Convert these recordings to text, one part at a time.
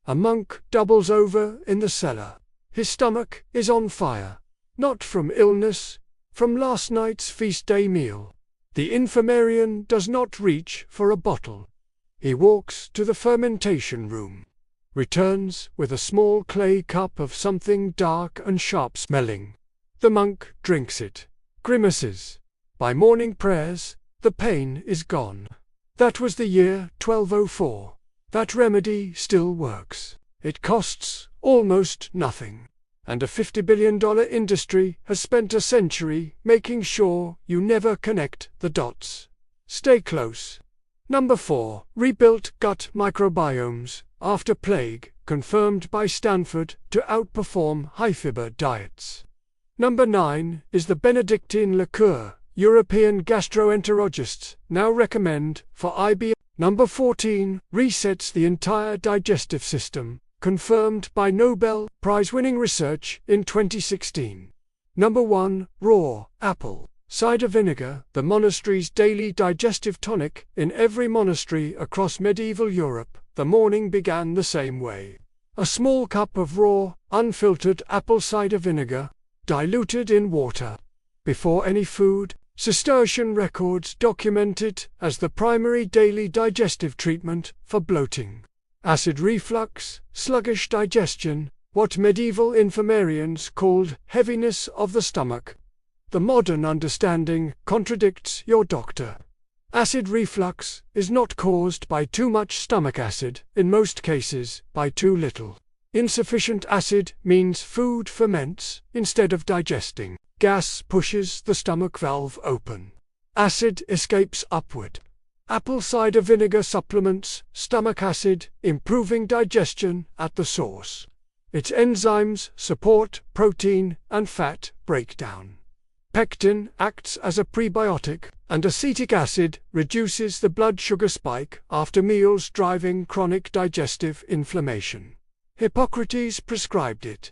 A monk doubles over in the cellar. His stomach is on fire. Not from illness, from last night's feast day meal. The infirmarian does not reach for a bottle. He walks to the fermentation room. Returns with a small clay cup of something dark and sharp-smelling. The monk drinks it. Grimaces. By morning prayers, the pain is gone. That was the year 1204. That remedy still works. It costs almost nothing. And a $50 billion industry has spent a century making sure you never connect the dots. Stay close. Number 4. Rebuilt gut microbiomes after plague, confirmed by Stanford to outperform high-fiber diets. Number 9 is the Benedictine liqueur European gastroenterologists now recommend for IBS. Number 14 resets the entire digestive system, confirmed by Nobel Prize-winning research in 2016. Number 1 raw apple cider vinegar, the monastery's daily digestive tonic. In every monastery across medieval Europe, the morning began the same way. A small cup of raw, unfiltered apple cider vinegar, diluted in water. Before any food, Cistercian records document it as the primary daily digestive treatment for bloating, acid reflux, sluggish digestion, what medieval infirmarians called heaviness of the stomach. The modern understanding contradicts your doctor. Acid reflux is not caused by too much stomach acid, in most cases, by too little. Insufficient acid means food ferments instead of digesting. Gas pushes the stomach valve open. Acid escapes upward. Apple cider vinegar supplements stomach acid, improving digestion at the source. Its enzymes support protein and fat breakdown. Pectin acts as a prebiotic, and acetic acid reduces the blood sugar spike after meals, driving chronic digestive inflammation. Hippocrates prescribed it.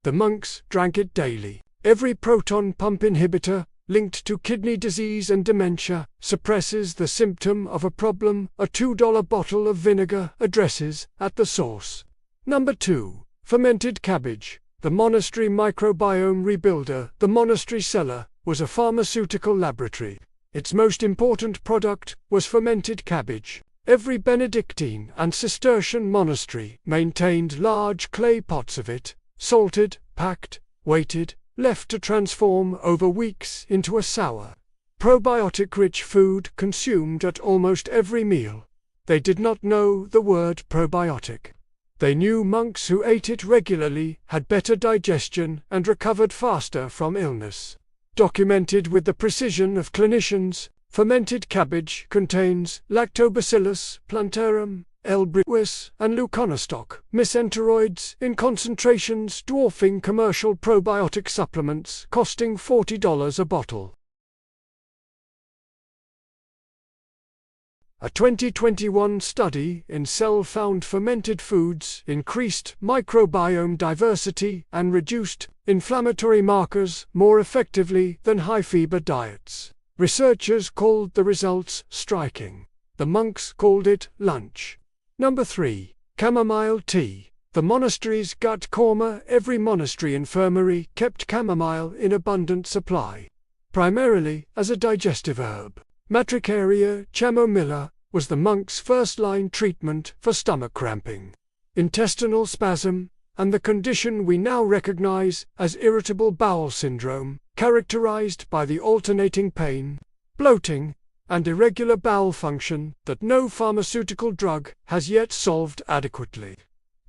The monks drank it daily. Every proton pump inhibitor, linked to kidney disease and dementia, suppresses the symptom of a problem a $2 bottle of vinegar addresses at the source. Number 2. Fermented cabbage. The monastery microbiome rebuilder. The monastery cellar was a pharmaceutical laboratory. Its most important product was fermented cabbage. Every Benedictine and Cistercian monastery maintained large clay pots of it, salted, packed, weighted, left to transform over weeks into a sour, probiotic-rich food consumed at almost every meal. They did not know the word probiotic. They knew monks who ate it regularly had better digestion and recovered faster from illness. Documented with the precision of clinicians, fermented cabbage contains Lactobacillus plantarum, L. briwis, and Leuconostoc mesenteroids in concentrations dwarfing commercial probiotic supplements costing $40 a bottle. A 2021 study in Cell found fermented foods increased microbiome diversity and reduced inflammatory markers more effectively than high-fiber diets. Researchers called the results striking. The monks called it lunch. Number 3. Chamomile tea. The monastery's gut coma. Every monastery infirmary kept chamomile in abundant supply, primarily as a digestive herb. Matricaria chamomilla was the monk's first-line treatment for stomach cramping, intestinal spasm, and the condition we now recognize as irritable bowel syndrome, characterized by the alternating pain, bloating, and irregular bowel function that no pharmaceutical drug has yet solved adequately.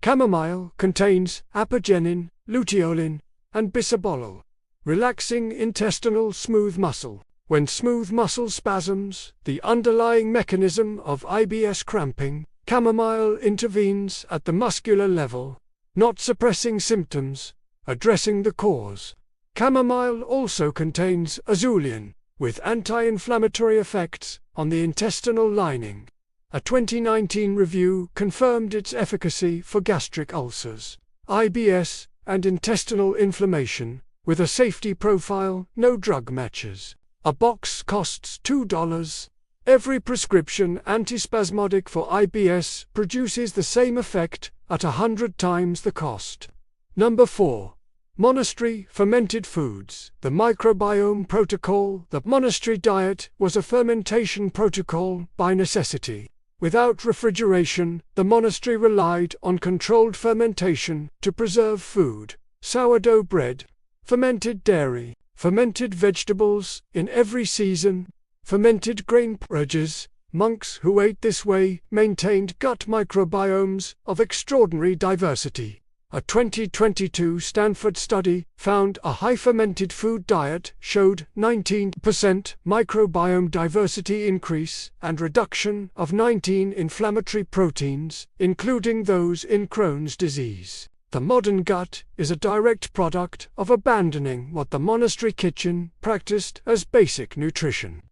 Chamomile contains apigenin, luteolin, and bisabolol, relaxing intestinal smooth muscle. When smooth muscle spasms, the underlying mechanism of IBS cramping, chamomile intervenes at the muscular level, not suppressing symptoms, addressing the cause. Chamomile also contains azulian, with anti-inflammatory effects on the intestinal lining. A 2019 review confirmed its efficacy for gastric ulcers, IBS, and intestinal inflammation, with a safety profile no drug matches. A box costs $2. Every prescription antispasmodic for IBS produces the same effect at 100 times the cost. Number 4. Monastery fermented foods. The microbiome protocol. The monastery diet was a fermentation protocol by necessity. Without refrigeration, the monastery relied on controlled fermentation to preserve food. Sourdough bread, fermented dairy, fermented vegetables in every season, fermented grain porridges. Monks who ate this way maintained gut microbiomes of extraordinary diversity. A 2022 Stanford study found a high-fermented food diet showed 19% microbiome diversity increase and reduction of 19 inflammatory proteins, including those in Crohn's disease. The modern gut is a direct product of abandoning what the monastery kitchen practiced as basic nutrition.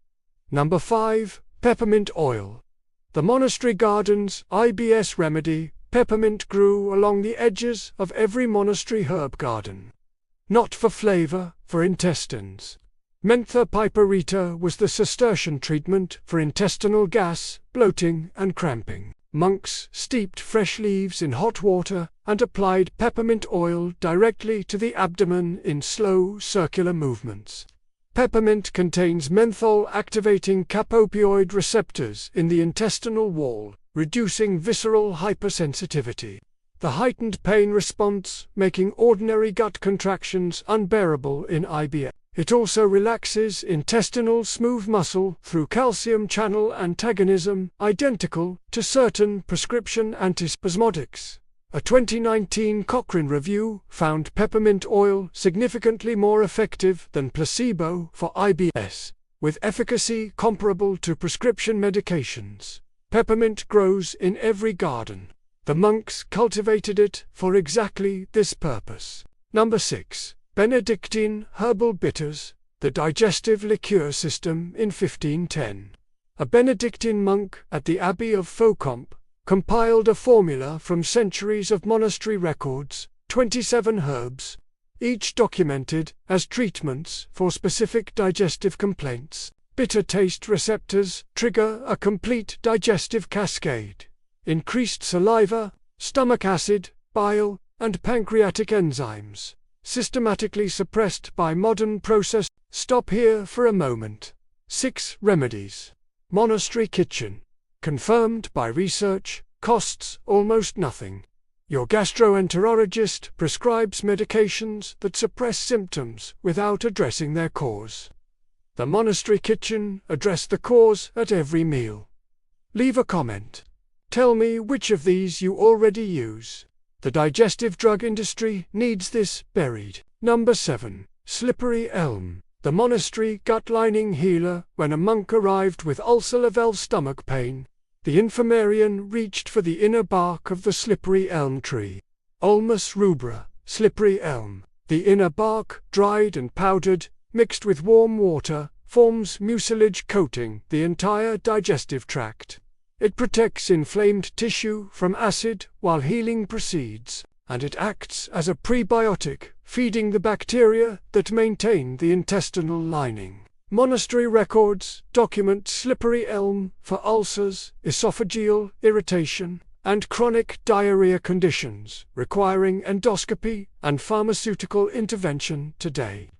Number 5. Peppermint oil. The monastery garden's IBS remedy. Peppermint grew along the edges of every monastery herb garden. Not for flavor, for intestines. Mentha piperita was the Cistercian treatment for intestinal gas, bloating, and cramping. Monks steeped fresh leaves in hot water and applied peppermint oil directly to the abdomen in slow circular movements. Peppermint contains menthol-activating kapopioid receptors in the intestinal wall, reducing visceral hypersensitivity. The heightened pain response, making ordinary gut contractions unbearable in IBS. It also relaxes intestinal smooth muscle through calcium channel antagonism, identical to certain prescription antispasmodics. A 2019 Cochrane review found peppermint oil significantly more effective than placebo for IBS, with efficacy comparable to prescription medications. Peppermint grows in every garden. The monks cultivated it for exactly this purpose. Number 6. Benedictine herbal bitters, the digestive liqueur system in 1510. A Benedictine monk at the Abbey of Faucombe compiled a formula from centuries of monastery records, 27 herbs, each documented as treatments for specific digestive complaints. Bitter taste receptors trigger a complete digestive cascade. Increased saliva, stomach acid, bile, and pancreatic enzymes, systematically suppressed by modern process. Stop here for a moment. 6 remedies. Monastery kitchen. Confirmed by research, costs almost nothing. Your gastroenterologist prescribes medications that suppress symptoms without addressing their cause. The monastery kitchen address the cause at every meal. Leave a comment. Tell me which of these you already use. The digestive drug industry needs this buried. Number 7. Slippery elm. The monastery gut lining healer. When a monk arrived with ulcer valve stomach pain, the infirmarian reached for the inner bark of the slippery elm tree. Ulmus rubra, slippery elm. The inner bark, dried and powdered, mixed with warm water, forms mucilage coating the entire digestive tract. It protects inflamed tissue from acid while healing proceeds, and it acts as a prebiotic, feeding the bacteria that maintain the intestinal lining. Monastery records document slippery elm for ulcers, esophageal irritation, and chronic diarrhea conditions requiring endoscopy and pharmaceutical intervention today.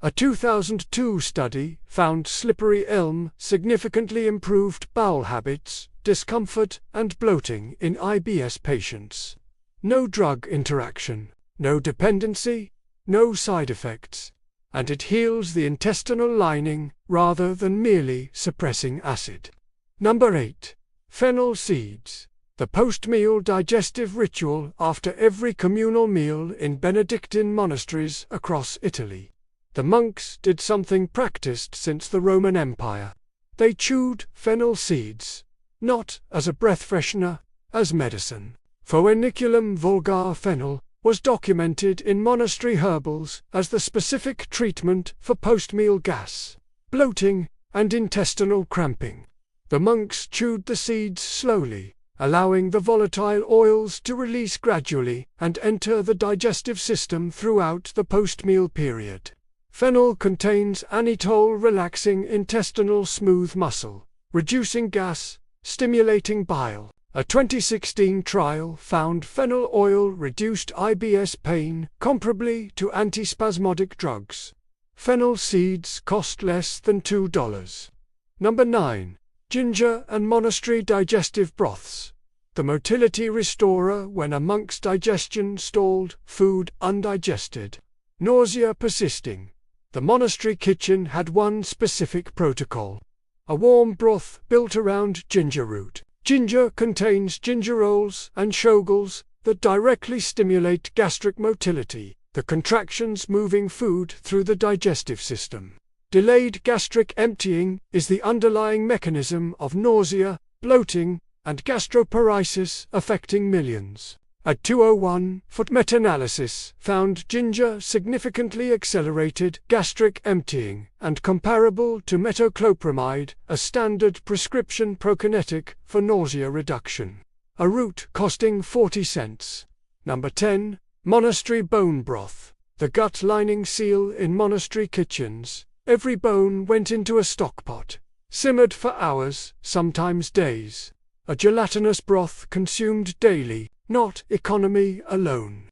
A 2002 study found slippery elm significantly improved bowel habits, discomfort, and bloating in IBS patients. No drug interaction, no dependency, no side effects, and it heals the intestinal lining rather than merely suppressing acid. Number 8. Fennel seeds. The post-meal digestive ritual after every communal meal in Benedictine monasteries across Italy. The monks did something practiced since the Roman Empire. They chewed fennel seeds, not as a breath freshener, as medicine. Phoeniculum vulgar fennel was documented in monastery herbals as the specific treatment for post-meal gas, bloating, and intestinal cramping. The monks chewed the seeds slowly, allowing the volatile oils to release gradually and enter the digestive system throughout the post-meal period. Fennel contains anetol, relaxing intestinal smooth muscle, reducing gas, stimulating bile, A 2016 trial found fennel oil reduced IBS pain comparably to antispasmodic drugs. Fennel seeds cost less than $2. Number 9. Ginger and monastery digestive broths. The motility restorer when a monk's digestion stalled, food undigested. Nausea persisting. The monastery kitchen had one specific protocol. A warm broth built around ginger root. Ginger contains gingerols and shoggols that directly stimulate gastric motility, the contractions moving food through the digestive system. Delayed gastric emptying is the underlying mechanism of nausea, bloating, and gastroparesis affecting millions. A 201-foot meta-analysis found ginger significantly accelerated gastric emptying and comparable to metoclopramide, a standard prescription prokinetic for nausea reduction. A root costing 40 cents. Number 10. Monastery bone broth. The gut lining seal in monastery kitchens. Every bone went into a stockpot, simmered for hours, sometimes days. A gelatinous broth consumed daily, not economy alone.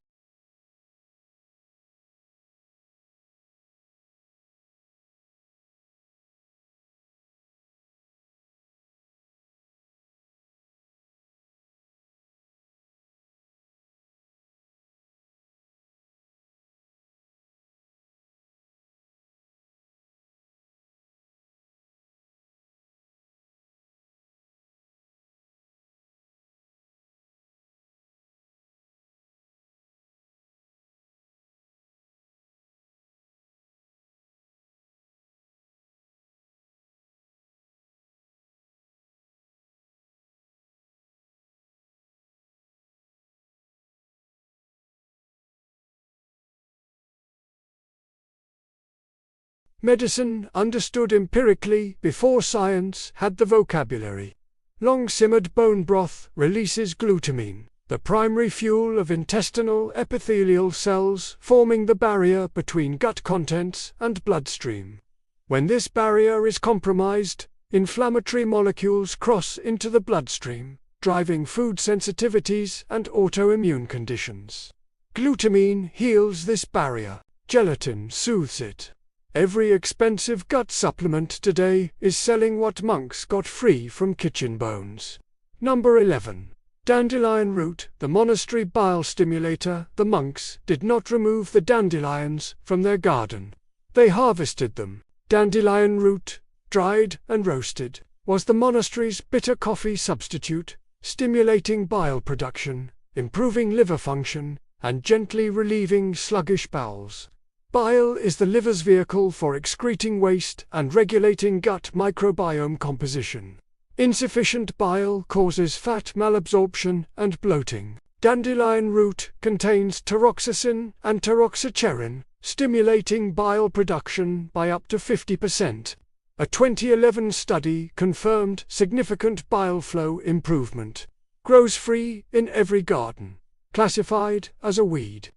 Medicine understood empirically before science had the vocabulary. Long-simmered bone broth releases glutamine, the primary fuel of intestinal epithelial cells forming the barrier between gut contents and bloodstream. When this barrier is compromised, inflammatory molecules cross into the bloodstream, driving food sensitivities and autoimmune conditions. Glutamine heals this barrier. Gelatin soothes it. Every expensive gut supplement today is selling what monks got free from kitchen bones. Number 11. Dandelion root, the monastery bile stimulator. The monks did not remove the dandelions from their garden. They harvested them. Dandelion root, dried and roasted, was the monastery's bitter coffee substitute, stimulating bile production, improving liver function, and gently relieving sluggish bowels. Bile is the liver's vehicle for excreting waste and regulating gut microbiome composition. Insufficient bile causes fat malabsorption and bloating. Dandelion root contains tauroxacin and tauroxacerin, stimulating bile production by up to 50%. A 2011 study confirmed significant bile flow improvement. Grows free in every garden. Classified as a weed.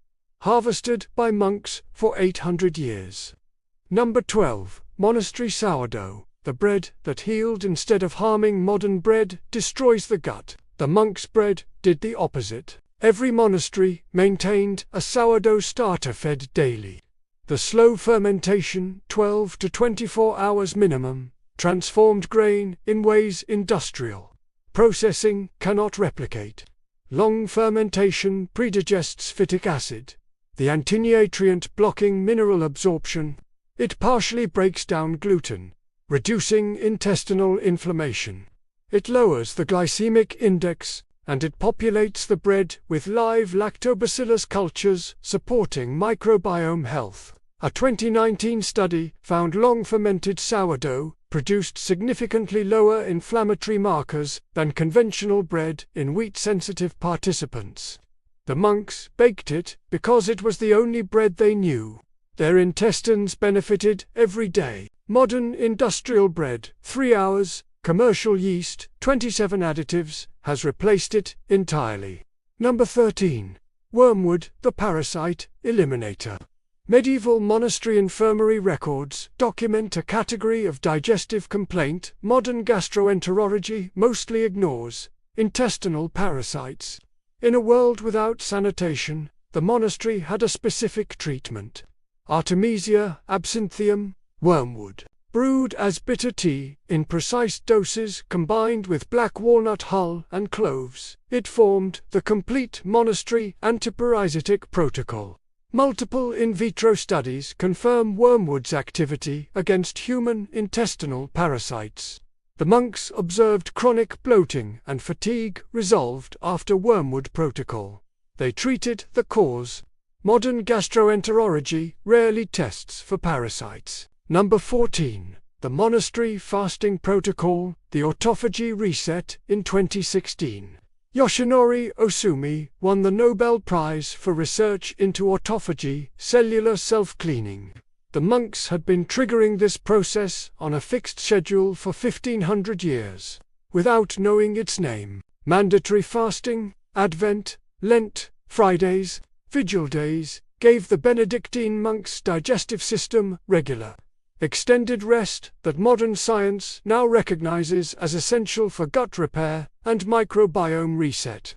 Harvested by monks for 800 years. Number 12. Monastery sourdough. The bread that healed instead of harming. Modern bread destroys the gut. The monks' bread did the opposite. Every monastery maintained a sourdough starter fed daily. The slow fermentation, 12 to 24 hours minimum, transformed grain in ways industrial processing cannot replicate. Long fermentation predigests phytic acid, the antinutrient blocking mineral absorption. It partially breaks down gluten, reducing intestinal inflammation. It lowers the glycemic index, and it populates the bread with live lactobacillus cultures supporting microbiome health. A 2019 study found long-fermented sourdough produced significantly lower inflammatory markers than conventional bread in wheat-sensitive participants. The monks baked it because it was the only bread they knew. Their intestines benefited every day. Modern industrial bread, 3 hours, commercial yeast, 27 additives, has replaced it entirely. Number 13. Wormwood, the parasite eliminator. Medieval monastery infirmary records document a category of digestive complaint modern gastroenterology mostly ignores: intestinal parasites. In a world without sanitation, the monastery had a specific treatment. Artemisia absinthium, wormwood. Brewed as bitter tea, in precise doses combined with black walnut hull and cloves, it formed the complete monastery antiparasitic protocol. Multiple in vitro studies confirm wormwood's activity against human intestinal parasites. The monks observed chronic bloating and fatigue resolved after wormwood protocol. They treated the cause. Modern gastroenterology rarely tests for parasites. Number 14. The Monastery Fasting Protocol, the Autophagy Reset in 2016. Yoshinori Osumi won the Nobel Prize for research into autophagy, cellular self-cleaning. The monks had been triggering this process on a fixed schedule for 1500 years, without knowing its name. Mandatory fasting, Advent, Lent, Fridays, Vigil days, gave the Benedictine monks' digestive system regular, extended rest that modern science now recognizes as essential for gut repair and microbiome reset.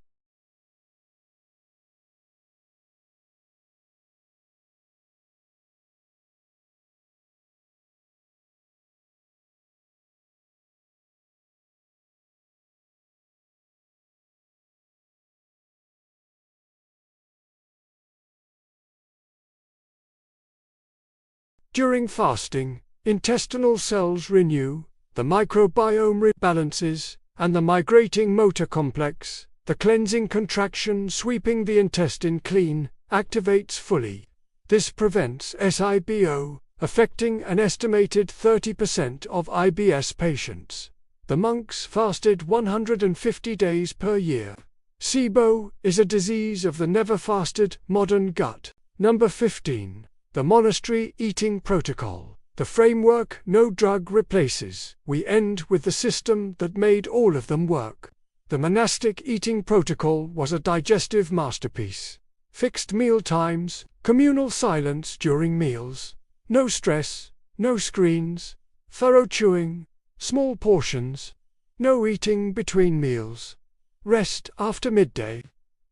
During fasting, intestinal cells renew, the microbiome rebalances, and the migrating motor complex, the cleansing contraction sweeping the intestine clean, activates fully. This prevents SIBO, affecting an estimated 30% of IBS patients. The monks fasted 150 days per year. SIBO is a disease of the never-fasted modern gut. Number 15. The Monastery Eating Protocol. The framework no drug replaces. We end with the system that made all of them work. The monastic eating protocol was a digestive masterpiece. Fixed meal times, communal silence during meals, no stress, no screens, thorough chewing, small portions, no eating between meals, rest after midday,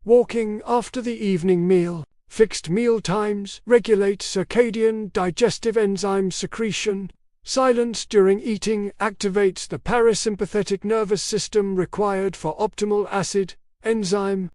walking after the evening meal. Fixed meal times regulate circadian digestive enzyme secretion. Silence during eating activates the parasympathetic nervous system required for optimal acid, enzyme,